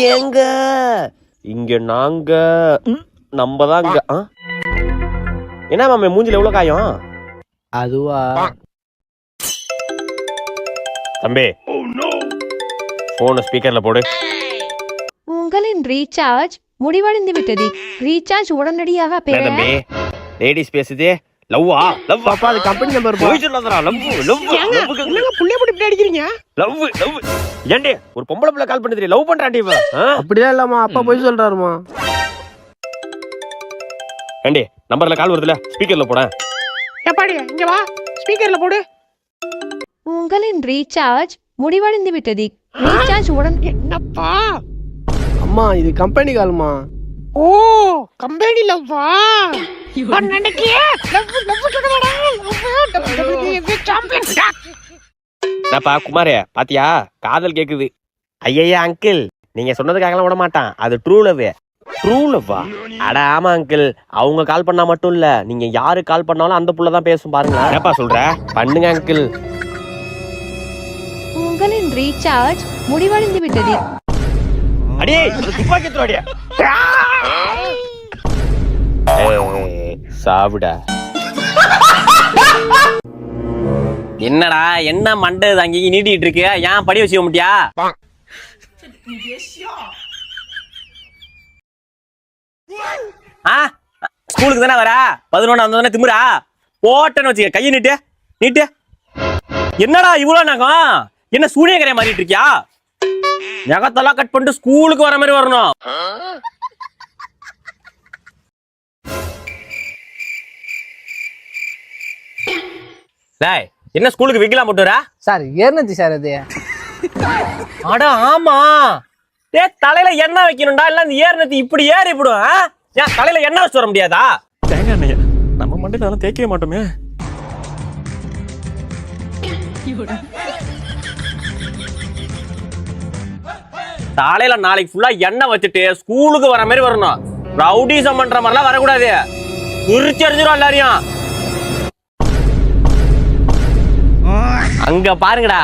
ஏங்க இங்க நாங்க நம்ம தான் இங்க. என்ன மாமே மூஞ்சில எவ்வளவு காயம்? அதுவா தம்பி போன் ஸ்பீக்கர்ல போடு. உங்களின் ரீசார்ஜ் முடிவடைந்து விட்டது. ரீசார்ஜ் உடனடியாக பெற. தம்பி லேடிஸ் பேசுதே. லவ்வா லவ் பாப்பா அது கம்பெனி நம்பர் பா. போய் சொல்லாதடா. லவ் லவ் என்னங்க புள்ளைய போட்டு இப்படி அடிக்கிறீங்க? லவ் லவ் ஏண்டி ஒரு பொம்பளை பிள்ளை கால் பண்ணி லவ் பண்றான்டி இவ. அப்படிதான் இல்லம்மா, அப்பா போய் சொல்றாருமா. ஏண்டி நம்பர்ல கால் வருதுல ஸ்பீக்கர்ல போட. ஏப்பாடி இங்க வா, ஸ்பீக்கர்ல போடு. உங்களின் ரீசார்ஜ் முடிவடைந்து விட்டது. ரீசார்ஜ் உடன். என்னப்பா அம்மா இது கம்பெனி கால்மா. ஓ கம்பெனி லவ்வா? என்னப்பா குமாரே பாத்தியா காதல் கேக்குது. ஐயா அங்கிள் நீங்க சொன்னதுக்காகலாம் விட மாட்டான். அது ட்ரூ லவ். ட்ரூ லவ்வா? அட ஆமா அங்கிள். அவங்க கால் பண்ணா மட்டும் இல்ல, நீங்க யாரு கால் பண்ணாலும் அந்த புள்ள தான் பேசும் பாருங்க. என்னப்பா சொல்ற? பண்ணுங்க அங்கிள். உங்களின் ரீசார்ஜ் முடிவடைந்து விட்டது. அடே துப்பாக்கி தோடியா சாவுடா. என்னடா என்ன மண்டை அங்கேயும் நீட்டிட்டு இருக்கு? ஏன் படி வச்சுக்க முடியா? ஸ்கூலுக்கு தானே வர 11 வந்தோடனே திமுறா போட்டேன்னு வச்சுக்க. கையை நீட்டு நீட்டு. என்னடா இவ்வளவு நகம்? என்ன சூனியக்கரையை மாறிட்டு இருக்கியா? நகத்தெல்லாம் கட் பண்ணிட்டு ஸ்கூலுக்கு வர மாதிரி வரணும். என்ன ஸ்கூலுக்கு விக்கலாம் போட்டு வரா? சார் ஏர்னத்தி சார் அது. அட ஆமா. ஏ தலையில எண்ணெய் வைக்கணும்டா, இல்ல இந்த ஏர்னத்தி இப்படி ஏறி விடும். ஏன் தலையில எண்ணெய் வச்சு வர முடியாதா? தேங்காய் எண்ணெய் நம்ம மண்டையில அதெல்லாம் தேய்க்கவே மாட்டோமே. தலையில நாளைக்கு ஃபுல்லா எண்ணெய் வச்சுட்டு ஸ்கூலுக்கு வர மாதிரி வரணும். ரவுடிசம் பண்ற மாதிரிலாம் வரக்கூடாது. குறிச்சரிஞ்சிரும் எல்லாரையும். அங்க பாருங்கடா,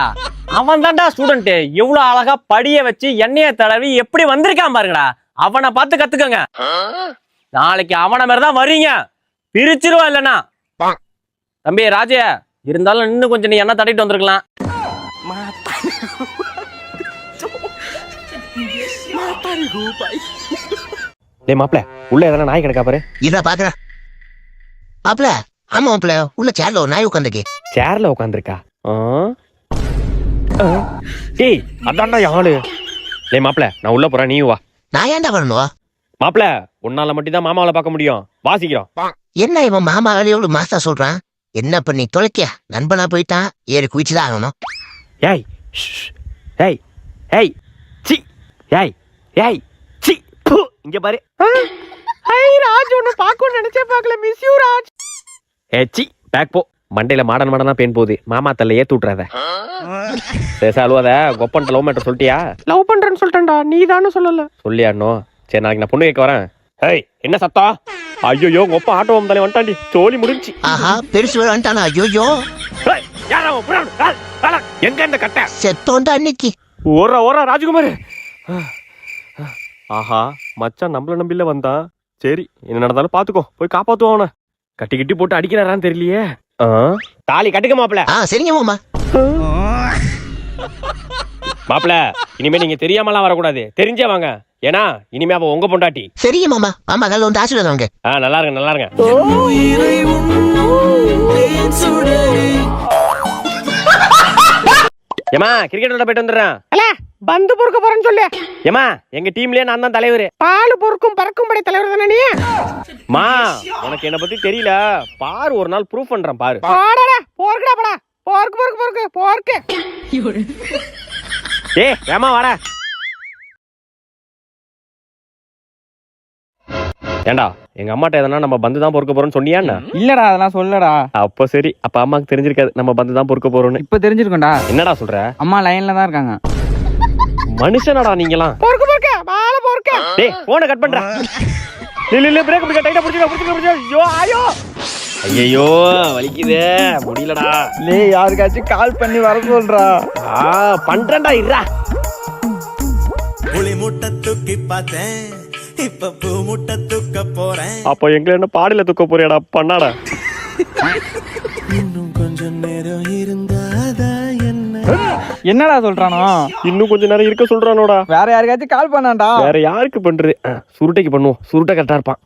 அவன் தான்டா ஸ்டூடெண்ட். எவ்வளவு அழகா படிய வச்சு எண்ணெய தடவி எப்படி வந்திருக்கான் பாருங்கடா. அவனை பார்த்து கத்துக்கங்க. நாளைக்கு அவனை மாதிரிதான் வரீங்க. பிரிச்சிருவா இல்லன்னா. தம்பி ராஜே இருந்தாலும் இன்னும் கொஞ்சம் நீ எண்ணெய் தட்டிட்டு வந்திருக்கலாம். மாப்பிள உள்ள எதனா நாய் கிடக்கா பாரு. இத பாக்குற மாப்பிள? ஆமா மாப்பிள, உள்ள சேர்ல ஒரு நாய் உட்காந்துருக்கு. சேர்ல உட்காந்துருக்கா? டேய் அதான்டா ஆளு. டேய் மாப்பிள நான் உள்ள போறேன், நீ வா. நான் ஏன்டா வரணும்? மாப்பிள உன்னால மட்டும் தான் மாமாவை பார்க்க முடியும். வாசிக்கிறோம். என்ன இவன் மாமா எவ்வளவு மாஸ்டா சொல்றான்? என்ன பண்ணி தொலைக்க? நண்பனா போயிட்டான், ஏறி குவிச்சுதான் ஆகணும். ஏய் ஏய் ஏய் சி ஏய் ஏய் சி இங்க பாரு. ராஜ் ஒன்னு பாக்கணும்னு நினைச்சே பார்க்கல. Miss you Raj. சி பேக் போ. மண்டையில மாடனா பேன் போகுது. மாமா தல்ல ஏத்து விட்டுறாத. அழுவாத. கொப்பன்ட்ட லவ் மேட்டர் சொல்லிட்டியா? லவ் பண்றேன்னு சொல்லிட்டேன்டா, நீ தானே சொல்லல. சொல்லியானோ? சரி நாளைக்கு நான் பொண்ணு கேட்க வரேன். ஏய் என்ன சத்தம்? ஐயோ கொப்ப ஆட்டோ வந்தாலே வந்துட்டாண்டி. சோலி முடிஞ்சு. ஆஹா பெருசு வந்துட்டானா? ஐயோ எங்க இந்த கட்ட செத்தோண்டா அன்னைக்கு. ஓரா ராஜகுமார். ஆஹா மச்சான் நம்மள நம்பில வந்தான். சரி என்ன நடந்தாலும் பாத்துக்கோ, போய் காப்பாத்துவோம் அவனை. கட்டி கட்டி போட்டு அடிக்கிறாரான்னு தெரியலையே. தாலி கட்டுக்க மாப்பிள. சரிங்க மாமா. மாப்பிள இனிமே நீங்க தெரியாமலாம் வரக்கூடாது, தெரிஞ்சே வாங்க. ஏன்னா இனிமே அவ உங்க பொண்டாட்டி. சரிங்க மாமா. மாமா நல்ல வந்து ஆசீர்வாதம் வாங்க. நல்லா இருங்க நல்லா இருங்க. ஏமா கிரிக்கெட் விளையாட போயிட்டு வந்துடுறேன். பந்து பொறுக்க போறேன்னு சொல்லு. ஏமா எங்க டீம்லயே நான் தான் தலைவர். பால் பொறுக்கும் பறக்கும் படை தலைவர் தானே நீ? மா உனக்கு என்ன பத்தி தெரியல பாரு, ஒரு நாள் ப்ரூஃப் பண்றேன் பாரு. போர்க்கடா படா. போர்க்கு. ஏய் ஏமா வாடா. ஏண்டா எங்க அம்மாட்ட எதனா நம்ம பந்து தான் பொறுக்க போறோம்னு சொன்னியாண்ணா? இல்லடா அதெல்லாம் சொல்லடா. அப்ப சரி. அப்ப அம்மாக்கு தெரிஞ்சிருக்காது நம்ம பந்து தான் பொறுக்க போறோம்னு. இப்ப தெரிஞ்சிருக்கோம்டா. என்னடா சொல்ற? அம்மா லைன்ல தான் இருக்காங்க. மனுஷனடா நீங்கலாம். பொறுக்க மால பொறுக்க. டேய் போனை கட் பண்றா. இல்ல பிரேக் பிடிக்க டைட்டா புடிச்சு. ஐயோ ஐயோ வலிக்குதே, முடியலடா. லே யாருக்காச்சும் கால் பண்ணி வர சொல்றா. பண்றேன்டா இருடா. முட்டை தூக்கி பார்த்தேன் இப்ப பூ முட்டை தூக்க போறேன் அப்போ எங்களை என்ன பாடியில தூக்க போறியாடா பண்ணாடா? இன்னும் கொஞ்சம் நேரம் இருந்தாதா என்ன என்னடா சொல்றானோ? இன்னும் கொஞ்ச நேரம் இருக்க சொல்றானோடா. வேற யாருக்காச்சும் கால் பண்ணான்டா. வேற யாருக்கு பண்றது? சுருட்டைக்கு பண்ணுவோம். சுருட்டை கரெக்டா இருப்பான்.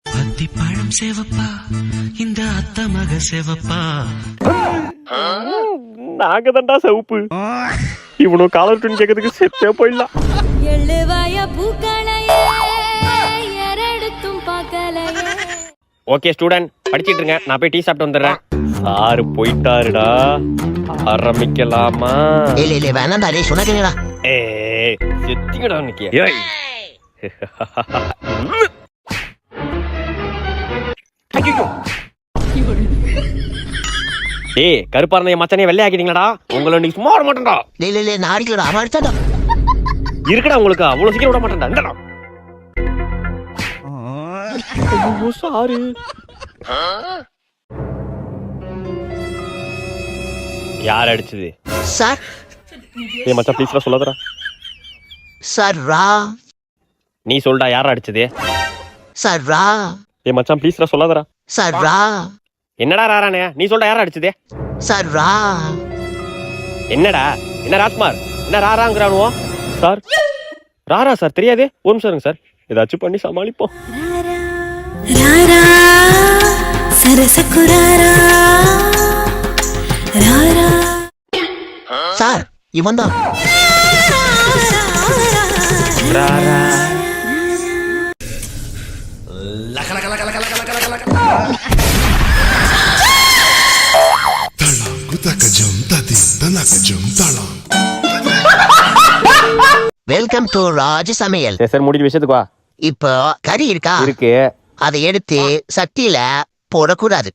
பத்தி பழம் சேவப்பா இந்த அத்த மக சேவப்பா நாங்க தான்டா செவப்பு. இவனும் காலர் டியூன் கேட்கறதுக்கு செத்தே போயிடலாம். ஓகே ஸ்டூடெண்ட், படிச்சிட்டு இருங்க. நான் போய் டீ சாப்பிட்டு வந்துடுறேன். சாரு போயிட்டாருடா. ஆரம்பிக்கலாமா? இல்ல வேணாம்டா, டேய் சொன்னா கேளுடா. ஏய் செத்திங்கடா இன்னைக்கு. ஏய் ஐயோ. ஏய் கருப்பா இருந்த என் மச்சானே வெள்ளை ஆக்கிட்டீங்களாடா. உங்களை நீ சும்மா விட மாட்டேன்டா. இல்ல நான் அடிக்கலடா, அவன் அடிச்சாடா. இருக்குடா உங்களுக்கு அவ்வளவு சீக்கிரம் விட மாட்டேன்டா. இந்தடா. ஐயோ சாரு. யார் அடிச்சது? சார் ஏய் மச்சான் ப்ளீஸ்டா சொல்லாதடா. சார் ரா. நீ சொல்டா யார் அடிச்சது? சார் ரா. ஏய் மச்சான் ப்ளீஸ்டா சொல்லாதடா. சார் ரா. என்னடா ராரானே? நீ சொல்டா யார் அடிச்சது? சார் ரா. என்னடா? என்ன ராஜ்குமார்? என்ன ராராங்கறானுவோ? சார் ராரா சார் தெரியாதே. ஒரு நிமிஷம் இருங்க சார். ஏதாச்சும் பண்ணி சமாளிப்போம். ராரா சரசகுராரா ராரா. சார் இவன் தான். ராரா வெல்கம் டு ராஜ சமையல். சரி சரி முடிஞ்ச விஷயத்துக்கு வா. இப்போ கறி இருக்கா? இருக்கு. அதை எடுத்து சட்டியில போடக்கூடாது.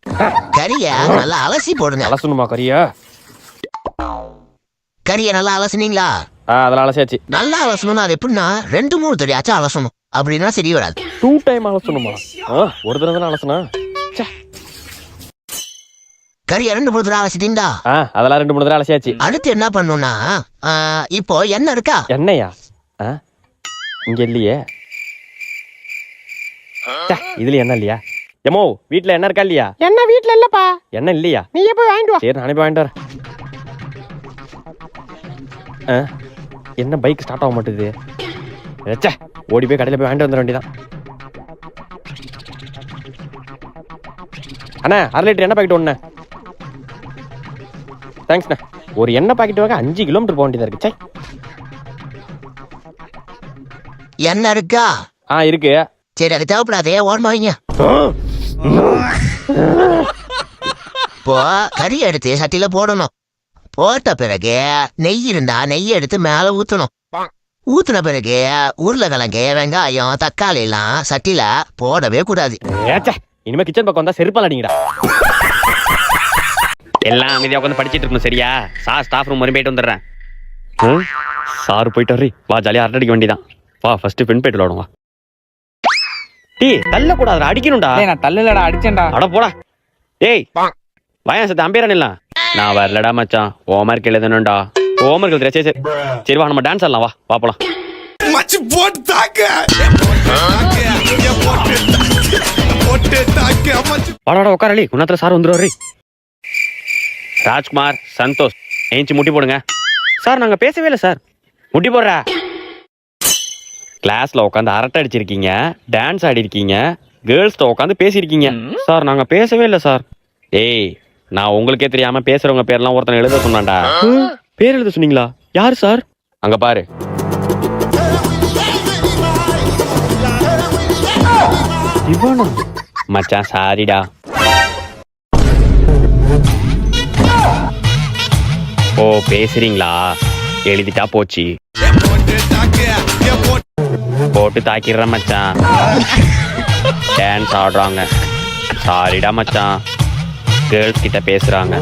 கறிய நல்லா அலசி போடுங்க. அலசணுமா கறியா? கறிய நல்லா அலசுனீங்களா? அதெல்லாம் அலசியாச்சு. நல்லா அலசணும்னா அது எப்படின்னா 2-3 தடவையாச்சும் அலசணும். அப்படின்னா சரி வராது. 2 டைம் அலசணுமா? ஒரு தடவை தானே அலசனா? கறிய 2-3 தடவை அலசிட்டீங்களா? அதெல்லாம் 2-3 தடவை அலசியாச்சு. அடுத்து என்ன பண்ணணும்னா இப்போ எண்ணெய் இருக்கா? எண்ணெயா? இங்க இல்லையே. இதுல என்ன இல்லையா? எமோ வீட்டுல என்ன இருக்கா இல்லையா? என்ன வீட்ல இல்லப்பா. என்ன இல்லையா? நீ போய் வாங்கிட்டு வா. சரி நானே போய் வாங்கிட்டு வரேன். என்ன பைக் ஸ்டார்ட் ஆக மாட்டேது? ஓடி போய் கடையில போய் வாங்கிட்டு வந்துட வேண்டியதான். அண்ணா 1/2 லிட்டர் எண்ணெய் பாக்கெட் ஒண்ணு. தேங்க்ஸ்ண்ணா. ஒரு எண்ணெய் பாக்கெட் வாங்க 5 கிலோமீட்டர் போக வேண்டியதா இருக்கு. எண்ணெய் இருக்கா? இருக்கு. சரி அது தேவைப்படாதே, ஓரமா வைங்க. இப்போ கறி எடுத்து சட்டியில போடணும். போட்ட பிறகு நெய் இருந்தா நெய் எடுத்து மேல ஊத்தணும். ஊத்துன பிறகு உருளைக்கிழங்கு, வெங்காயம், தக்காளி எல்லாம் சட்டியில போடவே கூடாது. இனிமே கிச்சன் பக்கம் வந்தா செருப்பால் அடிங்கடா. எல்லாம் அமைதியா உட்காந்து படிச்சிட்டு இருக்கணும் சரியா? ஸ்டாஃப் ரூம் வரையும் போயிட்டு வந்துடுறேன். சாரு போயிட்டாரு. வா ஜாலியா அரட்டை அடிக்க வேண்டியதான். வா ஃபர்ஸ்ட் பெண் போயிட்டு விளாடுவா. டீ தள்ள கூடாதுடா, அடிக்கணும்டா. நான் தள்ளலடா, அடிச்சேன்டா. அட போடா. டேய் வாயா சத்த அம்பேரன் இல்ல. நான் வரலடா மச்சான். ஹோம்வொர்க் எழுதணும்டா. ஹோம்வொர்க் எழுதுற. சரி சரி வா நம்ம டான்ஸ் ஆடலாம். வா போலாம். மச்சி போட்டு தாக்க வாடா உட்காரலி. குணத்துல சார் வந்துருவாரு. ராஜ்குமார், சந்தோஷ் ஏஞ்சி முட்டி போடுங்க. சார் நாங்க பேசவே இல்லை சார். முட்டி போடுற. கிளாஸ்ல உட்காந்து அரட்டை அடிச்சிருக்கீங்க, டான்ஸ் ஆடி இருக்கீங்க, கேர்ள்ஸ்ட உட்காந்து பேசியிருக்கீங்க. சார் நாங்க பேசவே இல்லை சார். ஏய் நான் உங்களுக்கே தெரியாம பேசுறவங்க பேர்லாம் ஒருத்தனை எழுத சொன்னான்டா. பேர் எழுத சொன்னீங்களா? யாரு சார்? அங்க பாரு. இவனா? மச்சான் சாரிடா. ஓ பேசுறீங்களா? எழுதிட்டா போச்சு. போட்டு தாக்கிடுற மச்சான். டான்ஸ் ஆடுறாங்க. சாரிடா மச்சான். கேர்ள்ஸ் கிட்ட பேசுறாங்க.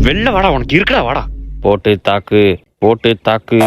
வெளில வாடா, உனக்கு இருக்குடா வாடா. போட்டு தாக்கு போட்டு தாக்கு.